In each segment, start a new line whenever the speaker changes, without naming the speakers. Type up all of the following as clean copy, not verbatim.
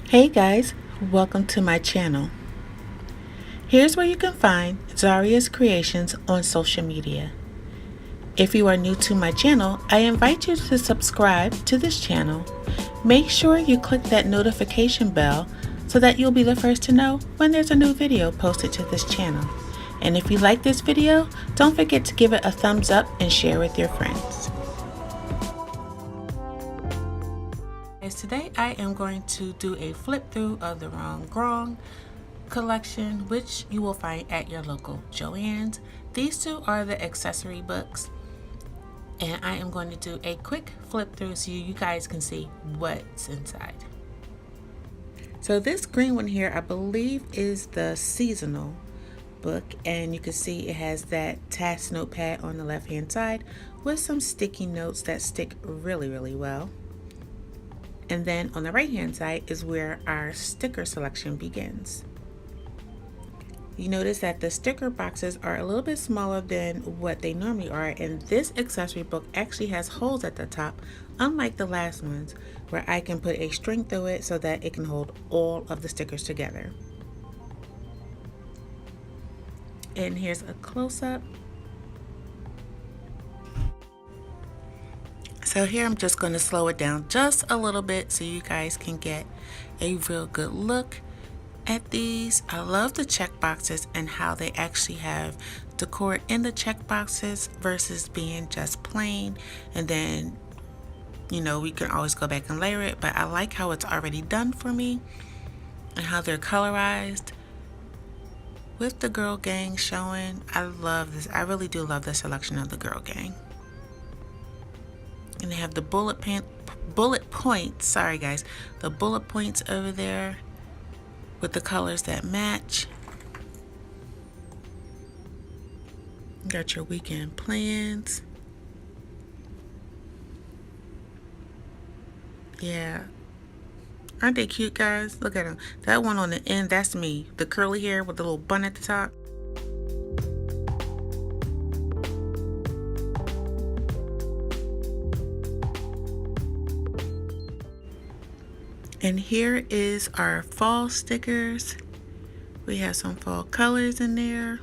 Hey guys, welcome to my channel. Here's where you can find Zaria's creations on social media. If you are new to my channel, I invite you to subscribe to this channel. Make sure you click that notification bell so that you'll be the first to know when there's a new video posted to this channel. And if you like this video, don't forget to give it a thumbs up and share with your friends. Today I am going to do a flip through of the Rongong collection, which you will find at your local Joann's. These two are the accessory books, and I am going to do a quick flip through so you guys can see what's inside. So this green one here, I believe, is the seasonal book, and you can see it has that task notepad on the left hand side with some sticky notes that stick really well. And then on the right hand side is where our sticker selection begins. You notice that the sticker boxes are a little bit smaller than what they normally are, and this accessory book actually has holes at the top, unlike the last ones, where I can put a string through it so that it can hold all of the stickers together. And here's a close-up. So here I'm just going to slow it down just a little bit so you guys can get a real good look at these. I love the check boxes and how they actually have decor in the check boxes versus being just plain, and then we can always go back and layer it, but I like how it's already done for me and how they're colorized with the girl gang showing. I love this. I really do love the selection of the girl gang. And they have the bullet points, sorry guys, the bullet points over there with the colors that match. You got your weekend plans. Yeah. Aren't they cute, guys? Look at them. That one on the end, that's me. The curly hair with the little bun at the top. And here is our fall stickers. We have some fall colors in there.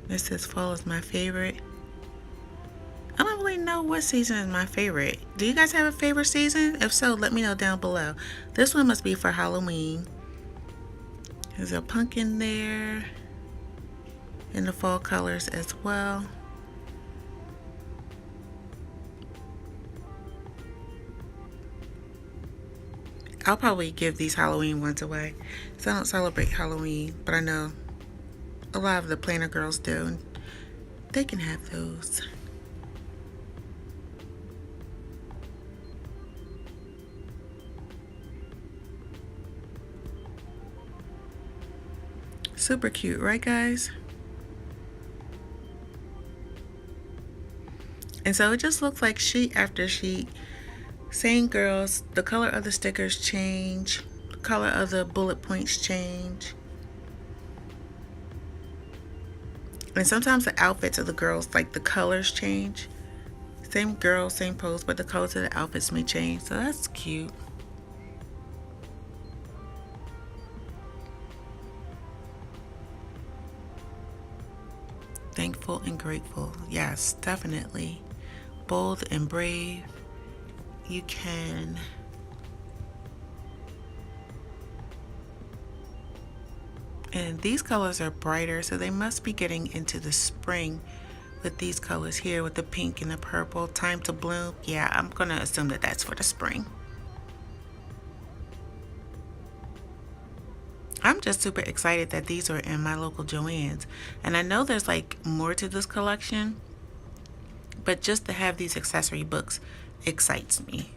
This says fall is my favorite. I don't really know what season is my favorite. Do you guys have a favorite season? If so, let me know down below. This one must be for Halloween. There's a pumpkin there in the fall colors as well. I'll probably give these Halloween ones away, so I don't celebrate Halloween, but I know a lot of the planner girls do, and they can have those. Super cute, right guys? And so it just looks like sheet after sheet. Same girls, the color of the stickers change, the color of the bullet points change. And sometimes the outfits of the girls, like the colors change. Same girl, same pose, but the colors of the outfits may change, so that's cute. Thankful and grateful, yes, definitely. Bold and brave. You can and these colors are brighter, so they must be getting into the spring with these colors here with the pink and the purple. Time to bloom. Yeah, I'm gonna assume that that's for the spring. I'm just super excited that these are in my local Joann's, and I know there's like more to this collection, but just to have these accessory books excites me.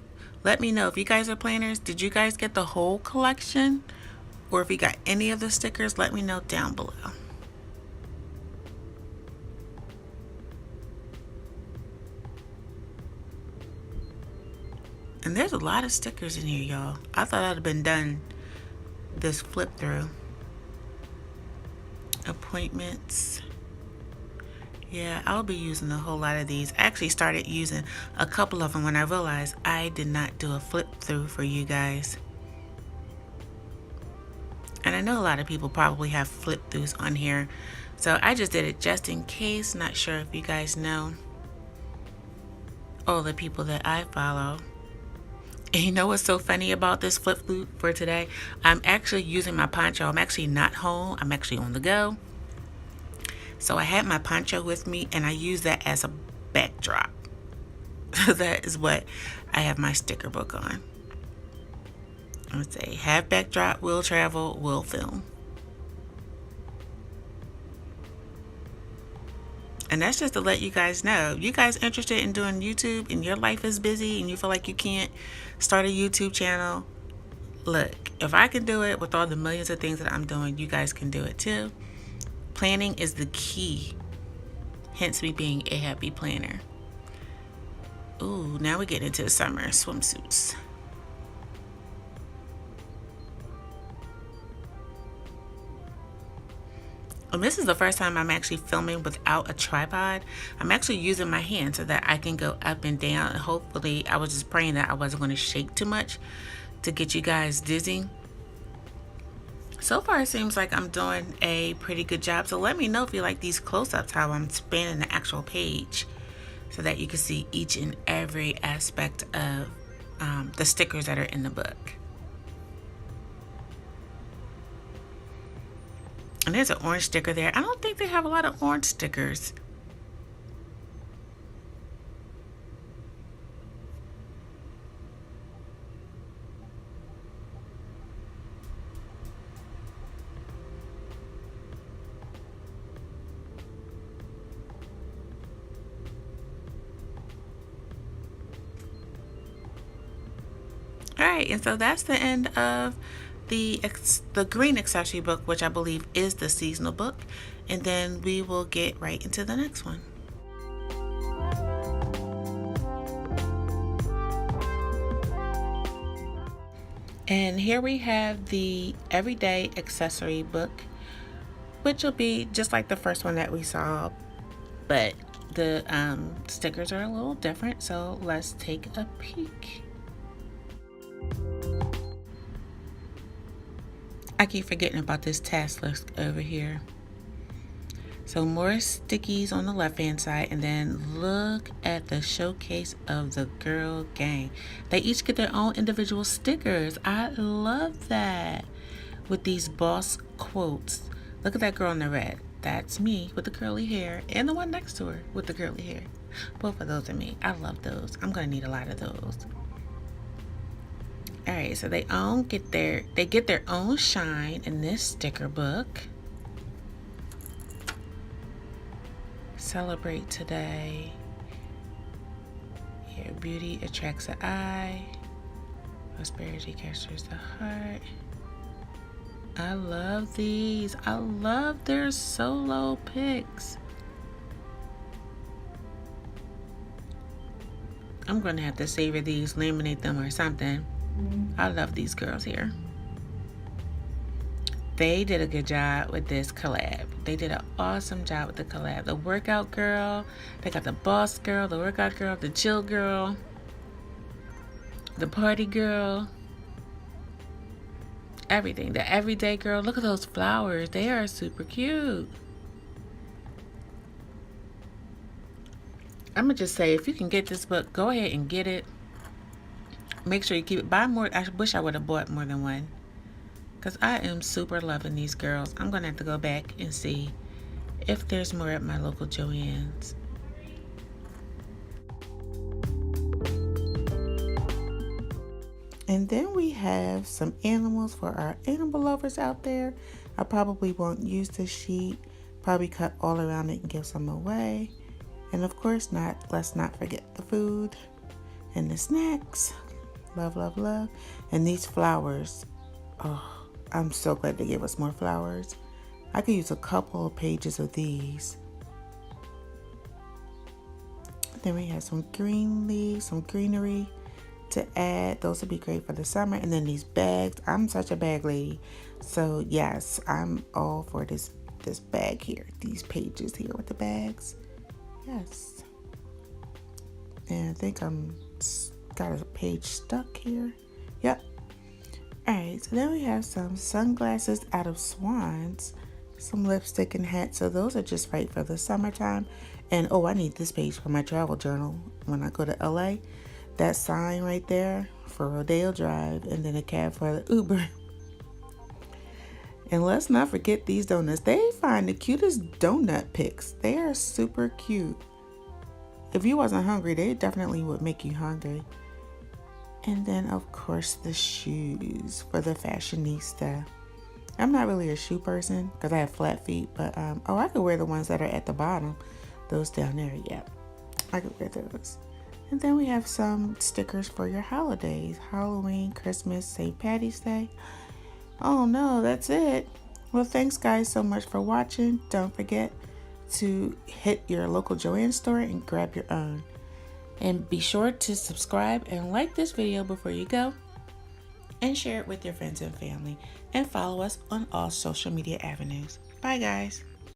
Let me know if you guys are planners. Did you guys get the whole collection? Or if you got any of the stickers, let me know down below. And there's a lot of stickers in here, y'all. I thought I'd have been done this flip through. Appointments. Yeah, I'll be using a whole lot of these. I actually started using a couple of them when I realized I did not do a flip through for you guys. And I know a lot of people probably have flip throughs on here, so I just did it just in case. Not sure if you guys know all the people that I follow. And you know what's so funny about this flip through for today? I'm actually using my poncho. I'm actually not home. I'm actually on the go. So I had my poncho with me and I use that as a backdrop. That is what I have my sticker book on. I would say have backdrop, will travel, will film. And that's just to let you guys know. If you guys interested in doing YouTube and your life is busy and you feel like you can't start a YouTube channel, look, if I can do it with all the millions of things that I'm doing, you guys can do it too. Planning is the key. Hence me being a happy planner. Ooh, now we're getting into the summer swimsuits. And this is the first time I'm actually filming without a tripod. I'm actually using my hand so that I can go up and down. And hopefully, I was just praying that I wasn't going to shake too much to get you guys dizzy. So far, it seems like I'm doing a pretty good job. So let me know if you like these close-ups, how I'm spanning the actual page so that you can see each and every aspect of the stickers that are in the book. And there's an orange sticker there. I don't think they have a lot of orange stickers. All right, and so that's the end of the green accessory book, which I believe is the seasonal book, and then we will get right into the next one. And here we have the everyday accessory book, which will be just like the first one that we saw, but the stickers are a little different, so let's take a peek. I keep forgetting about this task list over here. So more stickies on the left hand side, and then look at the showcase of the girl gang. They each get their own individual stickers. I love that. With these boss quotes. Look at that girl in the red. That's me with the curly hair, and the one next to her with the curly hair. Both of those are me. I love those. I'm gonna need a lot of those. All right, so they get their own shine in this sticker book. Celebrate today. Here, beauty attracts the eye. Prosperity captures the heart. I love these. I love their solo pics. I'm gonna have to savor these, laminate them or something. I love these girls here. They did a good job with this collab. They did an awesome job with the collab. The workout girl, they got the boss girl, the workout girl, the chill girl, the party girl, everything. The everyday girl. Look at those flowers. They are super cute. I'm gonna just say, if you can get this book, go ahead and get it. Make sure you keep it. Buy more. I wish I would have bought more than one, because I am super loving these girls. I'm gonna have to go back and see if there's more at my local Joann's. And then we have some animals for our animal lovers out there. I probably won't use this sheet. Probably cut all around it and give some away. And of course let's not forget the food and the snacks. Love, love, love. And these flowers. Oh, I'm so glad they gave us more flowers. I could use a couple of pages of these. Then we have some green leaves, some greenery to add. Those would be great for the summer. And then these bags. I'm such a bag lady. So yes, I'm all for this bag here. These pages here with the bags. Yes. And I think I'm got a page stuck here. Yep. Alright, so then we have some sunglasses out of Swans, some lipstick and hats. So those are just right for the summertime. And oh, I need this page for my travel journal when I go to LA. That sign right there for Rodeo Drive, and then a cab for the Uber. And let's not forget these donuts. They find the cutest donut pics. They are super cute. If you wasn't hungry, they definitely would make you hungry. And then, of course, the shoes for the fashionista. I'm not really a shoe person because I have flat feet, but oh, I could wear the ones that are at the bottom. Those down there, yeah, I could wear those. And then we have some stickers for your holidays: Halloween, Christmas, St. Patty's Day. Oh no, that's it. Well, thanks guys so much for watching. Don't forget to hit your local Joann store and grab your own. And be sure to subscribe and like this video before you go, and share it with your friends and family, and follow us on all social media avenues. Bye guys.